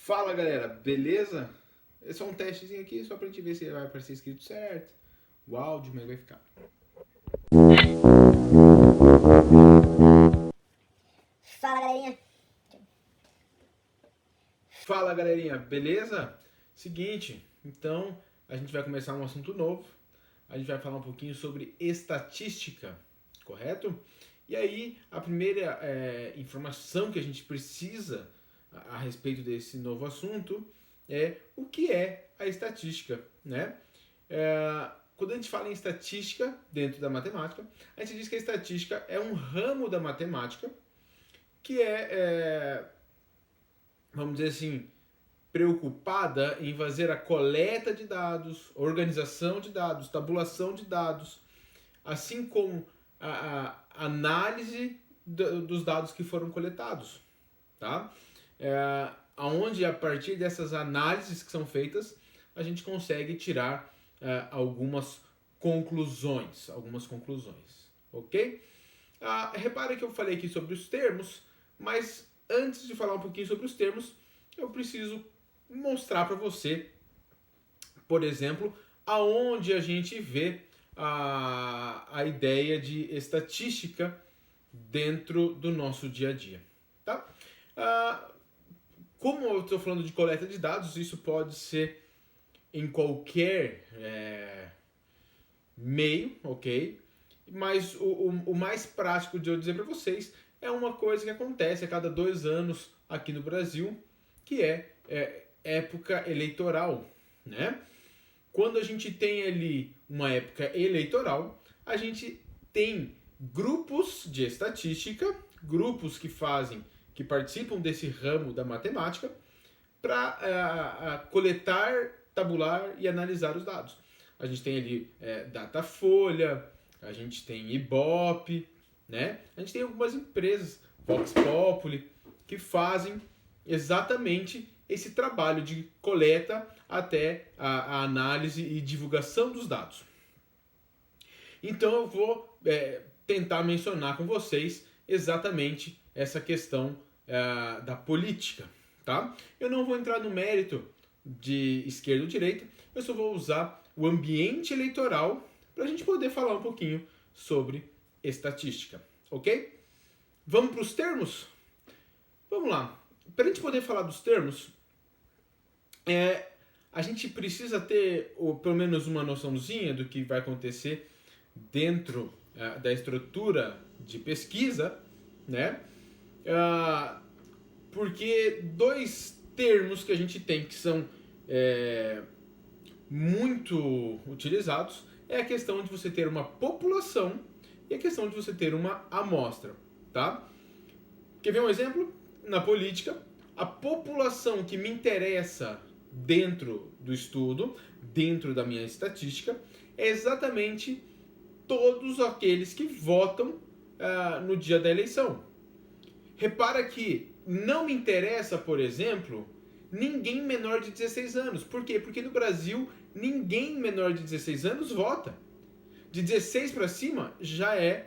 Fala galera, beleza? É só um testezinho aqui, só pra gente ver se vai aparecer escrito certo, o áudio, como é que vai ficar. Fala, galerinha. Fala galerinha, beleza? Seguinte, então a gente vai começar um assunto novo. A gente vai falar um pouquinho sobre estatística, correto? E aí, a primeira informação que a gente precisa a respeito desse novo assunto é o que é a estatística, né? Quando a gente fala em estatística dentro da matemática, a gente diz que a estatística é um ramo da matemática que vamos dizer assim, preocupada em fazer a coleta de dados, organização de dados, tabulação de dados, assim como a análise dos dados que foram coletados, tá? Onde a partir dessas análises que são feitas, a gente consegue tirar algumas conclusões, ok? Repare que eu falei aqui sobre os termos, mas antes de falar um pouquinho sobre os termos, eu preciso mostrar para você, por exemplo, aonde a gente vê a ideia de estatística dentro do nosso dia a dia, tá? Como eu estou falando de coleta de dados, isso pode ser em qualquer meio, ok? Mas o mais prático de eu dizer para vocês é uma coisa que acontece a cada 2 anos aqui no Brasil, que é época eleitoral, né? Quando a gente tem ali uma época eleitoral, a gente tem grupos de estatística, grupos que participam desse ramo da matemática, para coletar, tabular e analisar os dados. A gente tem ali Datafolha, a gente tem Ibope, né? A gente tem algumas empresas, Vox Populi, que fazem exatamente esse trabalho de coleta até a análise e divulgação dos dados. Então eu vou tentar mencionar com vocês exatamente essa questão da política, tá? Eu não vou entrar no mérito de esquerda ou direita, eu só vou usar o ambiente eleitoral para a gente poder falar um pouquinho sobre estatística, ok? Vamos para os termos? Vamos lá. Para a gente poder falar dos termos, a gente precisa ter pelo menos uma noçãozinha do que vai acontecer dentro da estrutura de pesquisa, né? Porque 2 termos que a gente tem que são muito utilizados é a questão de você ter uma população e a questão de você ter uma amostra, tá? Quer ver um exemplo? Na política, a população que me interessa dentro do estudo, dentro da minha estatística, é exatamente todos aqueles que votam no dia da eleição. Repara que não me interessa, por exemplo, ninguém menor de 16 anos. Por quê? Porque no Brasil, ninguém menor de 16 anos vota. De 16 para cima já é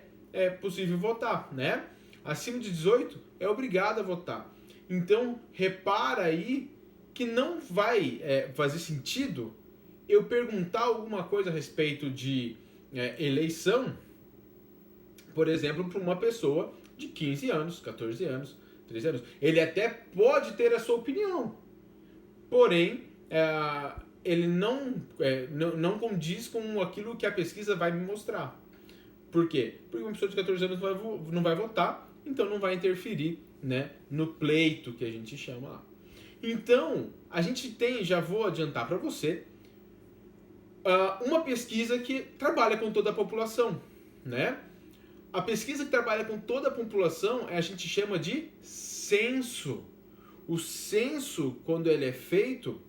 possível votar, né? Acima de 18 é obrigado a votar. Então, repara aí que não vai fazer sentido eu perguntar alguma coisa a respeito de eleição, por exemplo, para uma pessoa de 15 anos, 14 anos, 13 anos. Ele até pode ter a sua opinião, porém, ele não condiz com aquilo que a pesquisa vai me mostrar. Por quê? Porque uma pessoa de 14 anos não vai votar, então não vai interferir, né, no pleito que a gente chama lá. Então, a gente tem, já vou adiantar para você, uma pesquisa que trabalha com toda a população, né? A pesquisa que trabalha com toda a população a gente chama de censo. O censo, quando ele é feito,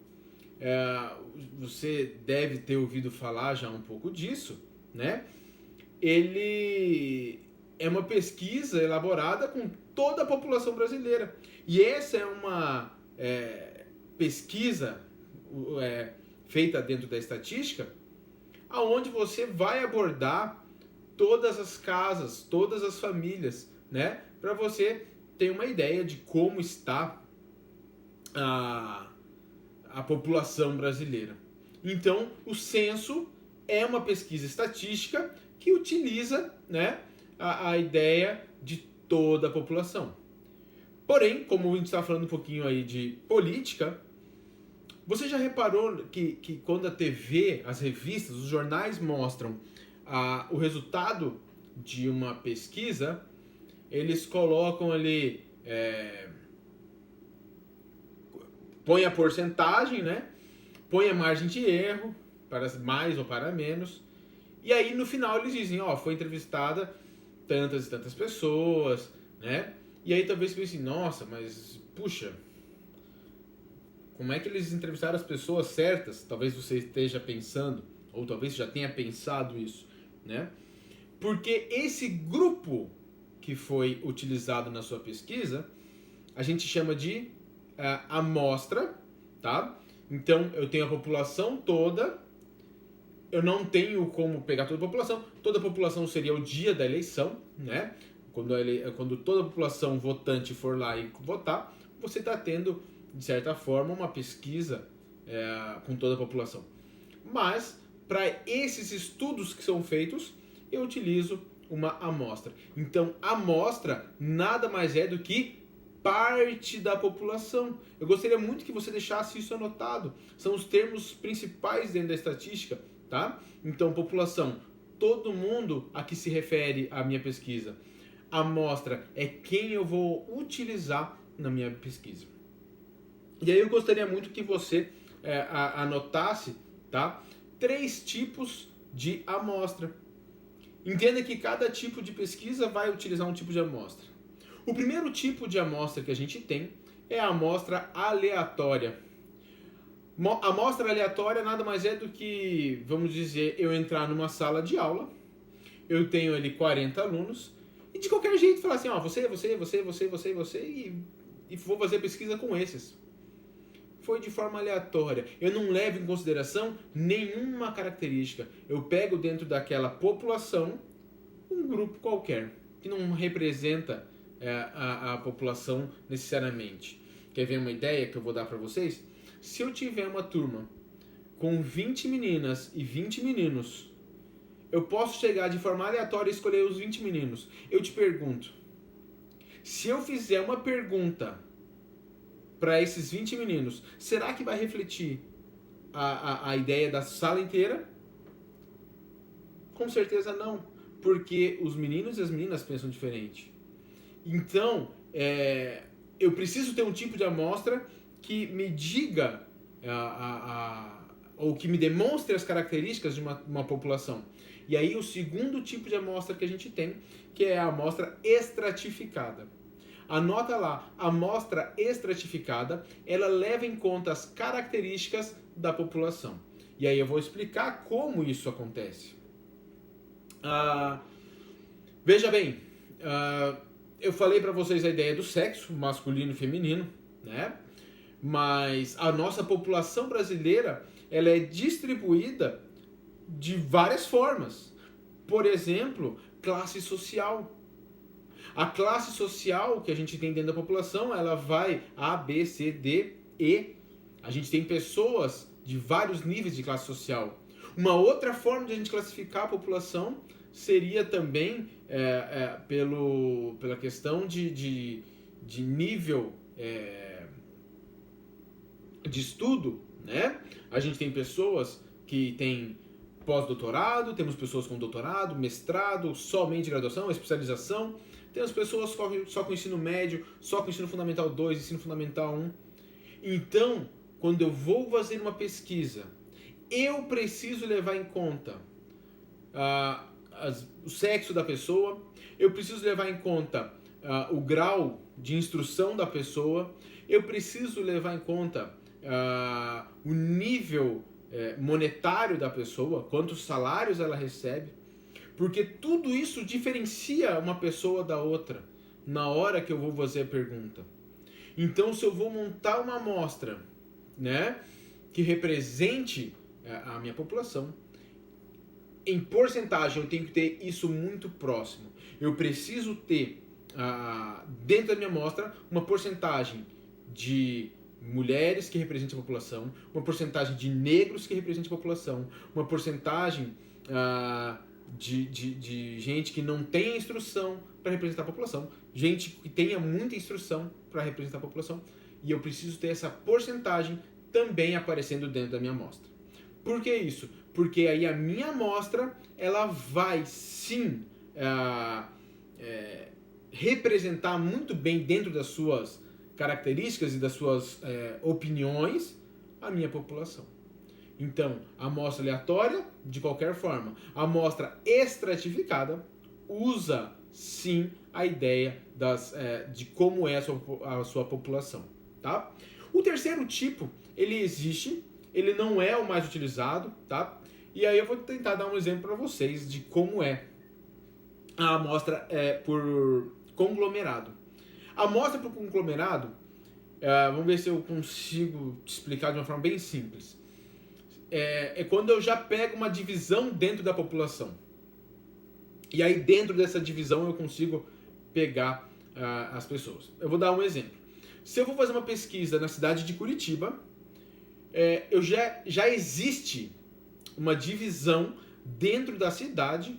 você deve ter ouvido falar já um pouco disso, né? Ele é uma pesquisa elaborada com toda a população brasileira. E essa é uma pesquisa feita dentro da estatística, aonde você vai abordar todas as casas, todas as famílias, né? Para você ter uma ideia de como está a a população brasileira. Então, o censo é uma pesquisa estatística que utiliza, né, a ideia de toda a população. Porém, como a gente está falando um pouquinho aí de política, você já reparou que quando a TV, as revistas, os jornais mostram o resultado de uma pesquisa, eles colocam ali, põe a porcentagem, né? Põe a margem de erro, para mais ou para menos, e aí no final eles dizem, foi entrevistada tantas e tantas pessoas, né? E aí talvez você pense, nossa, mas puxa, como é que eles entrevistaram as pessoas certas? Talvez você esteja pensando, ou talvez já tenha pensado isso, né? Porque esse grupo que foi utilizado na sua pesquisa, a gente chama de amostra, tá? Então, eu tenho a população toda, eu não tenho como pegar toda a população seria o dia da eleição, né? Quando toda a população votante for lá e votar, você está tendo, de certa forma, uma pesquisa com toda a população. Mas, para esses estudos que são feitos, eu utilizo uma amostra. Então, amostra nada mais é do que parte da população. Eu gostaria muito que você deixasse isso anotado. São os termos principais dentro da estatística, tá? Então, população, todo mundo a que se refere a minha pesquisa. Amostra é quem eu vou utilizar na minha pesquisa. E aí eu gostaria muito que você anotasse, tá? 3 tipos de amostra. Entenda que cada tipo de pesquisa vai utilizar um tipo de amostra. O primeiro tipo de amostra que a gente tem é a amostra aleatória. A amostra aleatória nada mais é do que, vamos dizer, eu entrar numa sala de aula, eu tenho ali 40 alunos, e de qualquer jeito falar assim, você, e vou fazer pesquisa com esses. Foi de forma aleatória. Eu não levo em consideração nenhuma característica. Eu pego dentro daquela população um grupo qualquer, que não representa a população necessariamente. Quer ver uma ideia que eu vou dar para vocês? Se eu tiver uma turma com 20 meninas e 20 meninos, eu posso chegar de forma aleatória e escolher os 20 meninos. Eu te pergunto, se eu fizer uma pergunta para esses 20 meninos, será que vai refletir a ideia da sala inteira? Com certeza não, porque os meninos e as meninas pensam diferente. Então, eu preciso ter um tipo de amostra que me diga ou que me demonstre as características de uma população. E aí o segundo tipo de amostra que a gente tem, que é a amostra estratificada. Anota lá, a amostra estratificada, ela leva em conta as características da população. E aí eu vou explicar como isso acontece. Veja bem, eu falei para vocês a ideia do sexo, masculino e feminino, né? Mas a nossa população brasileira, ela é distribuída de várias formas. Por exemplo, classe social. A classe social que a gente tem dentro da população, ela vai A, B, C, D, E. A gente tem pessoas de vários níveis de classe social. Uma outra forma de a gente classificar a população seria também pela questão de nível de estudo, né? A gente tem pessoas que têm pós-doutorado, temos pessoas com doutorado, mestrado, somente graduação, especialização. Temos pessoas só com ensino médio, só com ensino fundamental 2, ensino fundamental 1. Então, quando eu vou fazer uma pesquisa, eu preciso levar em conta o sexo da pessoa, eu preciso levar em conta o grau de instrução da pessoa, eu preciso levar em conta o nível monetário da pessoa, quantos salários ela recebe, porque tudo isso diferencia uma pessoa da outra na hora que eu vou fazer a pergunta. Então, se eu vou montar uma amostra, né, que represente a minha população, em porcentagem eu tenho que ter isso muito próximo. Eu preciso ter dentro da minha amostra uma porcentagem de mulheres que representem a população, uma porcentagem de negros que representem a população, uma porcentagem de gente que não tem instrução para representar a população, gente que tenha muita instrução para representar a população, e eu preciso ter essa porcentagem também aparecendo dentro da minha amostra. Por que isso? Porque aí a minha amostra ela vai sim representar muito bem dentro das suas características e das suas opiniões a minha população. Então, a amostra aleatória, de qualquer forma, a amostra estratificada usa sim a ideia de como é a sua população. Tá? O terceiro tipo, ele existe, ele não é o mais utilizado, tá? E aí eu vou tentar dar um exemplo para vocês de como é a amostra por conglomerado. A amostra por conglomerado, vamos ver se eu consigo te explicar de uma forma bem simples. É quando eu já pego uma divisão dentro da população. E aí dentro dessa divisão eu consigo pegar as pessoas. Eu vou dar um exemplo. Se eu vou fazer uma pesquisa na cidade de Curitiba, já existe uma divisão dentro da cidade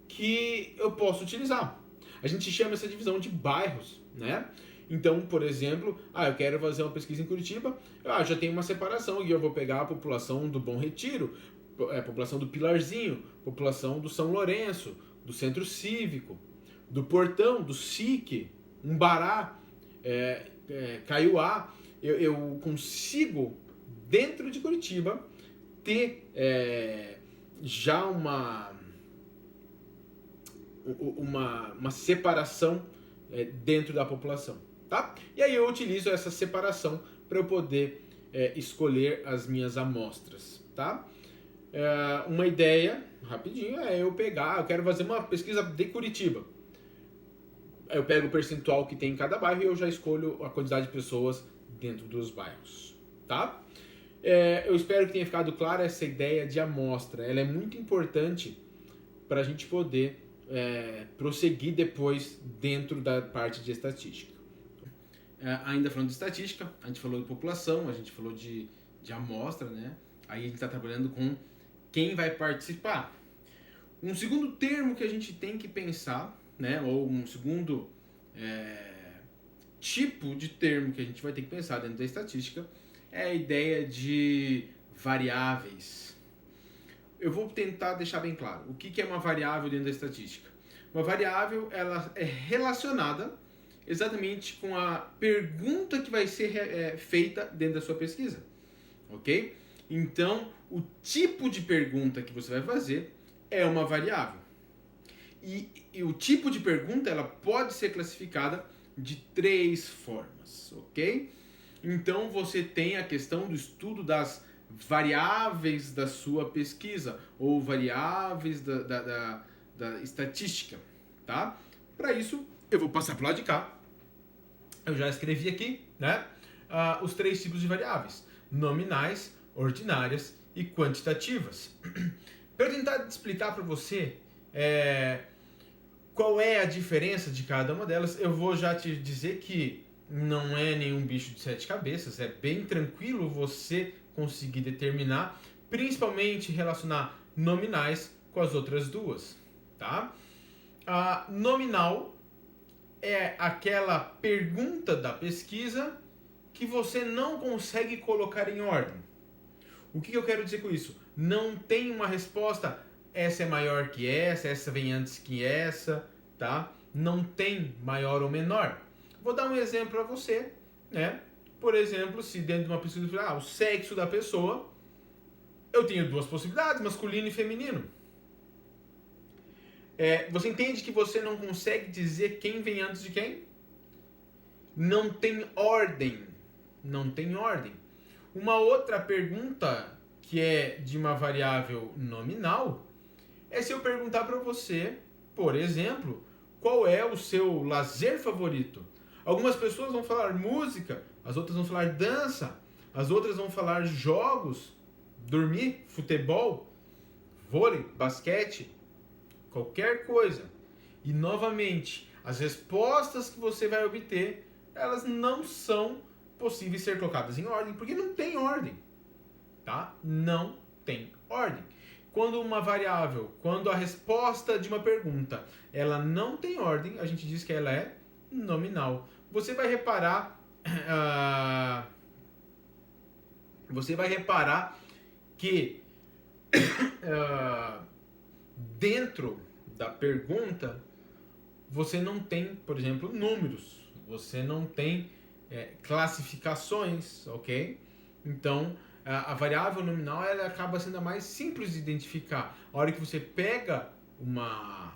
que eu posso utilizar. A gente chama essa divisão de bairros, né? Então, por exemplo, eu quero fazer uma pesquisa em Curitiba, já tem uma separação e eu vou pegar a população do Bom Retiro, a população do Pilarzinho, população do São Lourenço, do Centro Cívico, do Portão, do SIC, Umbará, Caiuá. Eu consigo, dentro de Curitiba, ter já uma separação dentro da população, tá? E aí eu utilizo essa separação para eu poder escolher as minhas amostras, tá? Uma ideia, rapidinho, eu quero fazer uma pesquisa de Curitiba. Eu pego o percentual que tem em cada bairro e eu já escolho a quantidade de pessoas dentro dos bairros, tá? Eu espero que tenha ficado clara essa ideia de amostra. Ela é muito importante para a gente poder prosseguir depois dentro da parte de estatística. Ainda falando de estatística, a gente falou de população, a gente falou de amostra, né? Aí a gente está trabalhando com quem vai participar. Um segundo termo que a gente tem que pensar, né? Ou um segundo tipo de termo que a gente vai ter que pensar dentro da estatística é a ideia de variáveis. Eu vou tentar deixar bem claro. O que é uma variável dentro da estatística? Uma variável ela é relacionada exatamente com a pergunta que vai ser feita dentro da sua pesquisa. Ok? Então, o tipo de pergunta que você vai fazer é uma variável. E o tipo de pergunta ela pode ser classificada de 3 formas. Ok? Então, você tem a questão do estudo das variáveis da sua pesquisa ou variáveis da estatística, tá? Para isso, eu vou passar para o lado de cá. Eu já escrevi aqui, né? Os 3 tipos de variáveis: nominais, ordinárias e quantitativas. Para eu tentar explicar para você qual é a diferença de cada uma delas, eu vou já te dizer que não é nenhum bicho de 7 cabeças, é bem tranquilo você conseguir determinar, principalmente relacionar nominais com as outras duas, tá? A nominal é aquela pergunta da pesquisa que você não consegue colocar em ordem. O que eu quero dizer com isso? Não tem uma resposta, essa é maior que essa vem antes que essa, tá? Não tem maior ou menor. Vou dar um exemplo para você, né? Por exemplo, se dentro de uma pesquisa, o sexo da pessoa, eu tenho 2 possibilidades, masculino e feminino. Você entende que você não consegue dizer quem vem antes de quem? Não tem ordem. Não tem ordem. Uma outra pergunta que é de uma variável nominal é se eu perguntar para você, por exemplo, qual é o seu lazer favorito? Algumas pessoas vão falar música, as outras vão falar dança, as outras vão falar jogos, dormir, futebol, vôlei, basquete, qualquer coisa. E novamente, as respostas que você vai obter, elas não são possíveis ser colocadas em ordem, porque não tem ordem, tá? Não tem ordem. Quando uma variável, quando a resposta de uma pergunta, ela não tem ordem, a gente diz que ela é nominal. Você vai reparar que dentro da pergunta você não tem, por exemplo, números, você não tem classificações, ok? Então, a variável nominal ela acaba sendo a mais simples de identificar. A hora que você pega uma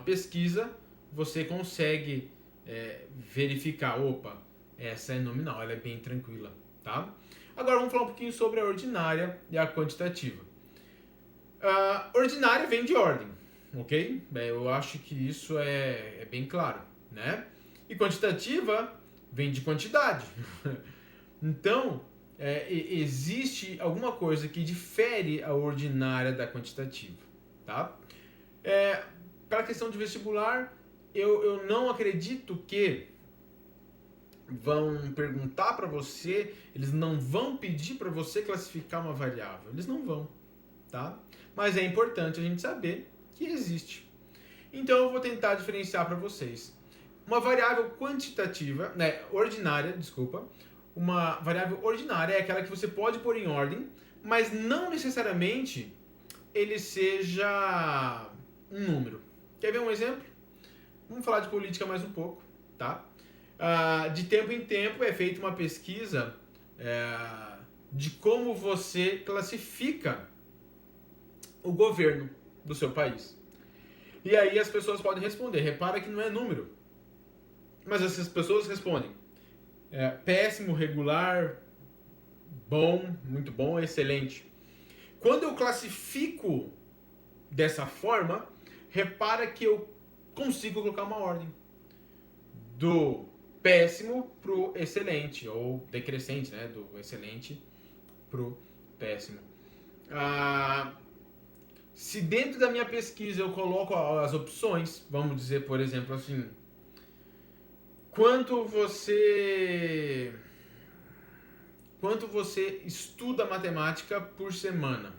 pesquisa, você consegue verificar, opa, essa é nominal, ela é bem tranquila, tá? Agora vamos falar um pouquinho sobre a ordinária e a quantitativa. Ordinária vem de ordem, ok? Eu acho que isso é bem claro, né? E quantitativa vem de quantidade. Então, existe alguma coisa que difere a ordinária da quantitativa, tá? Para a questão de vestibular, eu não acredito que vão perguntar para você, eles não vão pedir para você classificar uma variável, eles não vão, tá? Mas é importante a gente saber que existe. Então eu vou tentar diferenciar para vocês. Uma variável quantitativa, ordinária, desculpa, uma variável ordinária é aquela que você pode pôr em ordem, mas não necessariamente ele seja um número. Quer ver um exemplo? Vamos falar de política mais um pouco, tá? De tempo em tempo é feita uma pesquisa de como você classifica o governo do seu país. E aí as pessoas podem responder. Repara que não é número. Mas essas pessoas respondem péssimo, regular, bom, muito bom, excelente. Quando eu classifico dessa forma, repara que eu consigo colocar uma ordem. Do péssimo pro excelente, ou decrescente, né? Do excelente pro péssimo. Se dentro da minha pesquisa eu coloco as opções, vamos dizer, por exemplo, assim, quanto você estuda matemática por semana?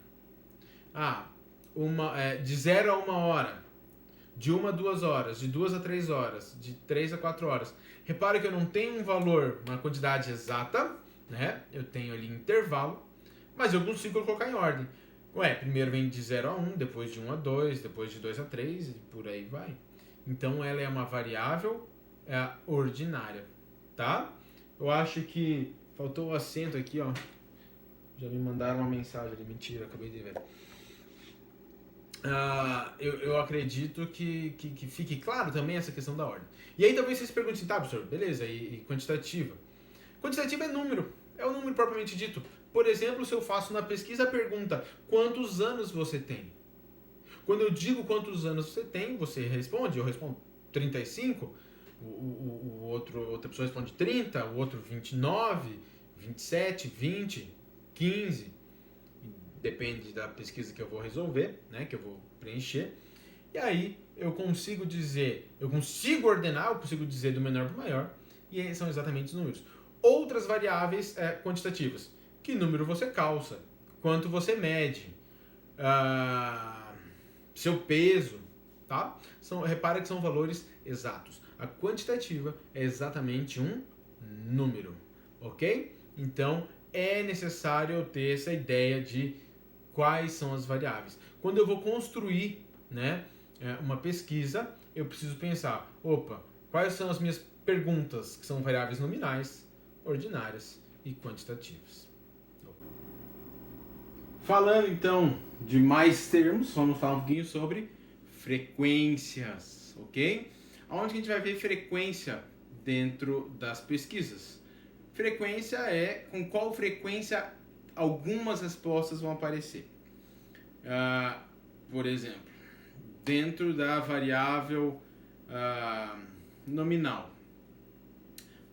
De 0 a 1 hora, de 1 a 2 horas, de 2 a 3 horas, de 3 a 4 horas. Repara que eu não tenho um valor, uma quantidade exata, né? Eu tenho ali intervalo, mas eu consigo colocar em ordem. Primeiro vem de 0 a 1, depois de 1 a 2, depois de 2 a 3 e por aí vai. Então ela é uma variável ordinária, tá? Eu acho que faltou o acento aqui, ó. Já me mandaram uma mensagem ali, mentira, acabei de ver. Eu acredito que fique claro também essa questão da ordem. E aí talvez você se pergunte, tá, professor, beleza, e quantitativa? Quantitativa é número, é o número propriamente dito. Por exemplo, se eu faço na pesquisa a pergunta, quantos anos você tem? Quando eu digo quantos anos você tem, você responde, eu respondo 35, outra pessoa responde 30, o outro 29, 27, 20, 15, depende da pesquisa que eu vou resolver, né, que eu vou preencher. E aí eu consigo ordenar, eu consigo dizer do menor para o maior, e aí são exatamente os números. Outras variáveis quantitativas. Que número você calça? Quanto você mede? Seu peso, tá? Repara que são valores exatos. A quantitativa é exatamente um número, ok? Então é necessário eu ter essa ideia de quais são as variáveis. Quando eu vou construir, né, uma pesquisa, eu preciso pensar, quais são as minhas perguntas, que são variáveis nominais, ordinárias e quantitativas. Falando então de mais termos, vamos falar um pouquinho sobre frequências, ok? Onde a gente vai ver frequência dentro das pesquisas? Frequência é com qual frequência algumas respostas vão aparecer. Por exemplo, dentro da variável nominal.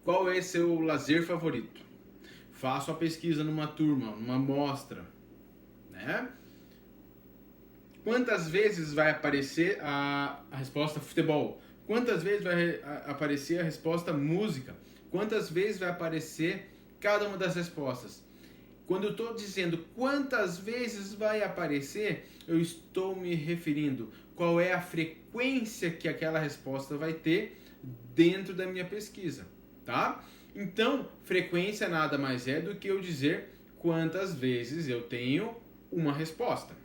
Qual é seu lazer favorito? Faço a pesquisa numa turma, numa amostra, né? Quantas vezes vai aparecer a resposta futebol? Quantas vezes vai aparecer a resposta música? Quantas vezes vai aparecer cada uma das respostas? Quando eu estou dizendo quantas vezes vai aparecer, eu estou me referindo qual é a frequência que aquela resposta vai ter dentro da minha pesquisa, tá? Então, frequência nada mais é do que eu dizer quantas vezes eu tenho uma resposta.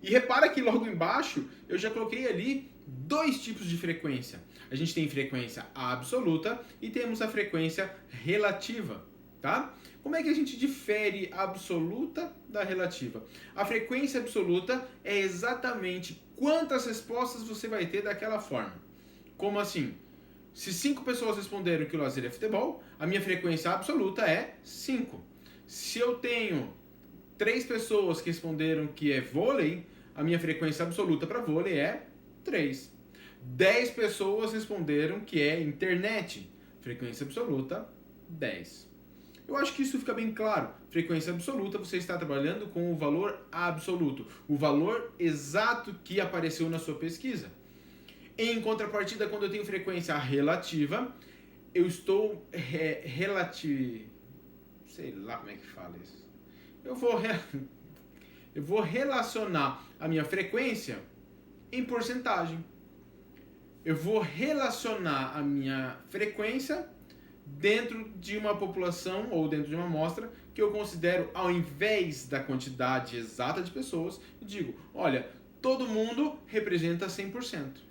E repara que logo embaixo eu já coloquei ali dois tipos de frequência. A gente tem frequência absoluta e temos a frequência relativa, tá? Como é que a gente difere a absoluta da relativa? A frequência absoluta é exatamente quantas respostas você vai ter daquela forma. Como assim? Se 5 pessoas responderam que o lazer é futebol, a minha frequência absoluta é 5. Se eu tenho 3 pessoas que responderam que é vôlei, a minha frequência absoluta para vôlei é 3. 10 pessoas responderam que é internet, frequência absoluta 10. Eu acho que isso fica bem claro. Frequência absoluta, você está trabalhando com o valor absoluto, o valor exato que apareceu na sua pesquisa. Em contrapartida, quando eu tenho frequência relativa, eu estou sei lá como é que fala isso. Eu vou relacionar a minha frequência em porcentagem. Eu vou relacionar a minha frequência dentro de uma população ou dentro de uma amostra que eu considero, ao invés da quantidade exata de pessoas, eu digo, olha, todo mundo representa 100%.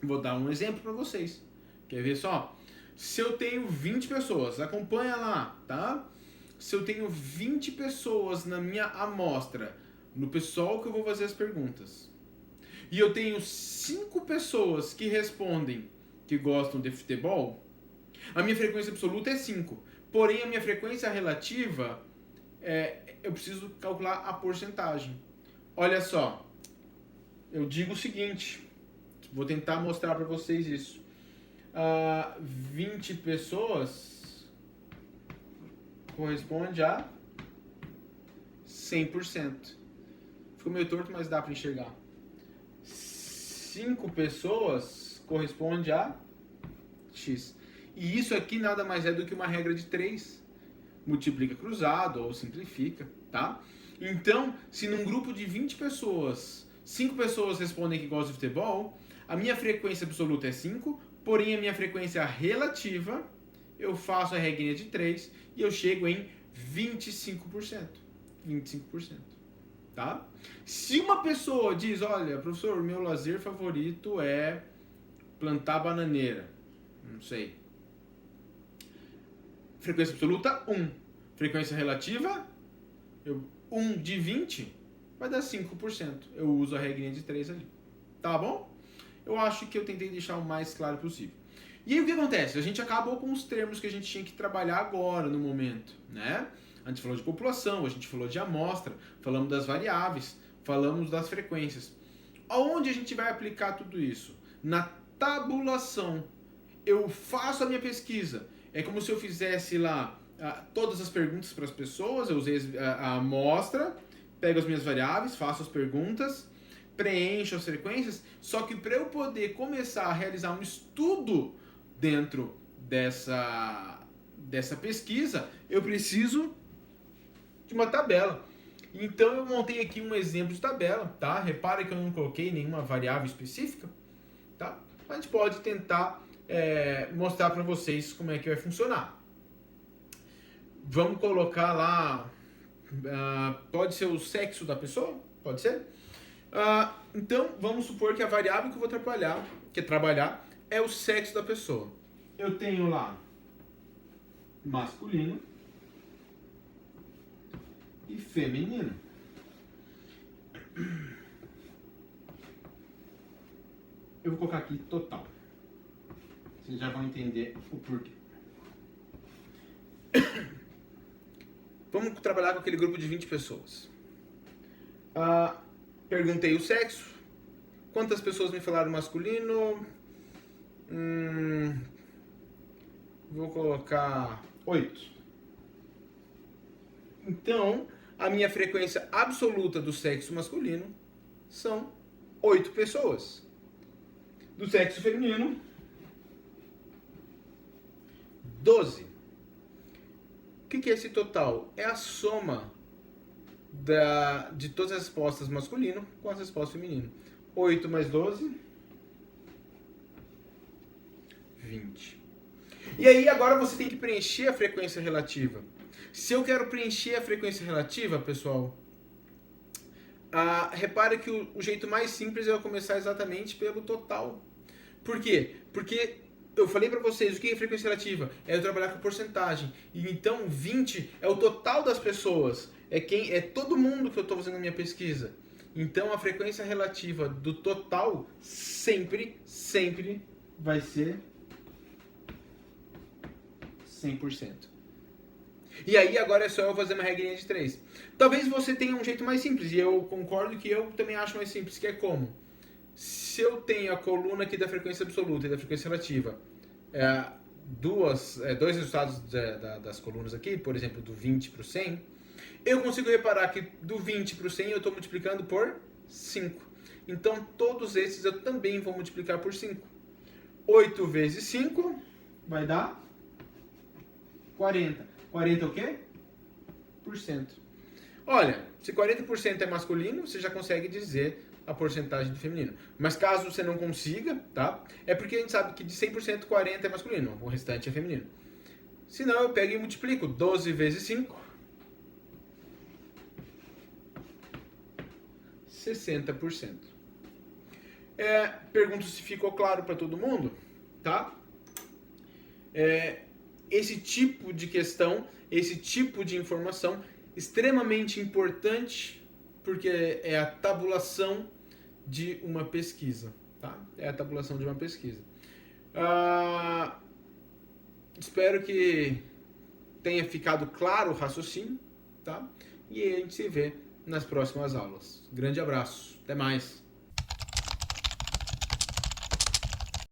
Vou dar um exemplo para vocês. Quer ver só? Se eu tenho 20 pessoas, acompanha lá, tá? Se eu tenho 20 pessoas na minha amostra, no pessoal que eu vou fazer as perguntas, e eu tenho 5 pessoas que respondem que gostam de futebol, a minha frequência absoluta é 5. Porém, a minha frequência relativa, eu preciso calcular a porcentagem. Olha só, eu digo o seguinte, vou tentar mostrar para vocês isso. 20 pessoas corresponde a 100%. Ficou meio torto, mas dá para enxergar. 5 pessoas corresponde a X. E isso aqui nada mais é do que uma regra de 3. Multiplica cruzado ou simplifica, tá? Então, se num grupo de 20 pessoas, 5 pessoas respondem que gostam de futebol, a minha frequência absoluta é 5, porém a minha frequência relativa, eu faço a regrinha de 3 e eu chego em 25%. 25%. Tá? Se uma pessoa diz, olha, professor, meu lazer favorito é plantar bananeira. Não sei. Frequência absoluta, 1. Frequência relativa, 1 de 20 vai dar 5%. Eu uso a regrinha de 3 ali. Tá bom? Eu acho que eu tentei deixar o mais claro possível. E aí o que acontece? A gente acabou com os termos que a gente tinha que trabalhar agora, no momento, né? A gente falou de população, a gente falou de amostra, falamos das variáveis, falamos das frequências. Aonde a gente vai aplicar tudo isso? Na tabulação. Eu faço a minha pesquisa. É como se eu fizesse lá todas as perguntas para as pessoas, eu usei a amostra, pego as minhas variáveis, faço as perguntas, preencho as frequências, só que para eu poder começar a realizar um estudo dentro dessa pesquisa, eu preciso de uma tabela. Então eu montei aqui um exemplo de tabela, tá? Repara que eu não coloquei nenhuma variável específica, tá? Mas a gente pode tentar mostrar para vocês como é que vai funcionar. Vamos colocar lá, pode ser o sexo da pessoa? Pode ser? Então, vamos supor que a variável que eu vou trabalhar é o sexo da pessoa. Eu tenho lá masculino e feminino. Eu vou colocar aqui total. Vocês já vão entender o porquê. Vamos trabalhar com aquele grupo de 20 pessoas. Perguntei o sexo. Quantas pessoas me falaram masculino? Vou colocar 8. Então, a minha frequência absoluta do sexo masculino são 8 pessoas. Do sexo feminino, 12. O que é esse total? É a soma de todas as respostas masculino com as respostas feminino. 8 mais 12, 20. E aí agora você tem que preencher a frequência relativa. Se eu quero preencher a frequência relativa, pessoal, repare que o jeito mais simples é eu começar exatamente pelo total. Por quê? Porque eu falei para vocês o que é frequência relativa? É eu trabalhar com porcentagem. E então 20 é o total das pessoas. É todo mundo que eu estou fazendo a minha pesquisa. Então a frequência relativa do total sempre vai ser 100%. E aí agora é só eu fazer uma regrinha de 3. Talvez você tenha um jeito mais simples, e eu concordo que eu também acho mais simples, que é como? Se eu tenho a coluna aqui da frequência absoluta e da frequência relativa, dois resultados das colunas aqui, por exemplo, do 20 para o 100, eu consigo reparar que do 20 para o 100 eu estou multiplicando por 5. Então todos esses eu também vou multiplicar por 5. 8 vezes 5 vai dar 40. 40 é o quê? Por cento. Olha, se 40% é masculino, você já consegue dizer a porcentagem do feminino. Mas caso você não consiga, tá? É porque a gente sabe que de 100% 40 é masculino, o restante é feminino. Se não, eu pego e multiplico 12 vezes 5. 60%. Pergunto se ficou claro para todo mundo, tá? Esse tipo de questão, esse tipo de informação extremamente importante, porque é a tabulação de uma pesquisa, tá? É a tabulação de uma pesquisa. Espero que tenha ficado claro o raciocínio, tá? E a gente se vê nas próximas aulas. Grande abraço, até mais!